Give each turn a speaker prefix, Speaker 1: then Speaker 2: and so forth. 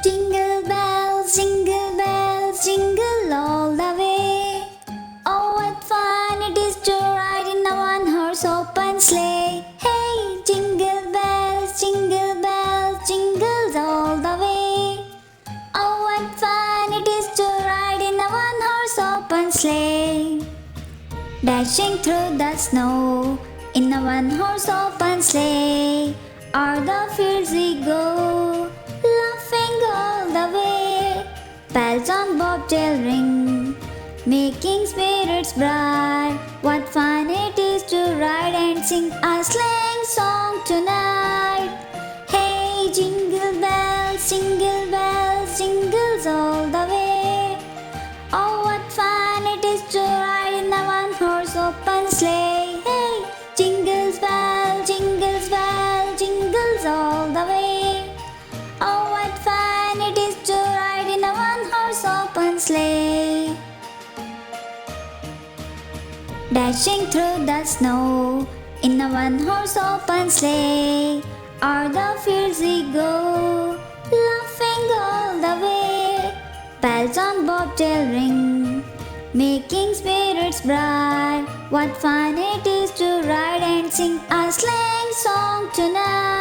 Speaker 1: jingle bells, jingle all the way. Oh, what fun it is to ride in a one-horse open sleigh. Hey, jingle bells, jingles all the way. Oh, what fun it is to ride in a one-horse open sleigh. Dashing through the snow in a one-horse open sleigh. O'er the fields we go, laughing all the way. Bells on bobtail ring, making spirits bright. What fun it is to ride and sing a sleighing song tonight. Hey, jingle bells, jingles all the way. Oh, what fun it is to ride in a one-horse open sleigh. Hey, jingles bells, jingles all the way. Oh, what fun it is to ride in a one-horse open sleigh. Dashing through the snow in a one-horse open sleigh. O'er the fields we go, laughing all the way. Bells on bobtail ring, making spirits bright. What fun it is to ride and sing a sleighing song tonight.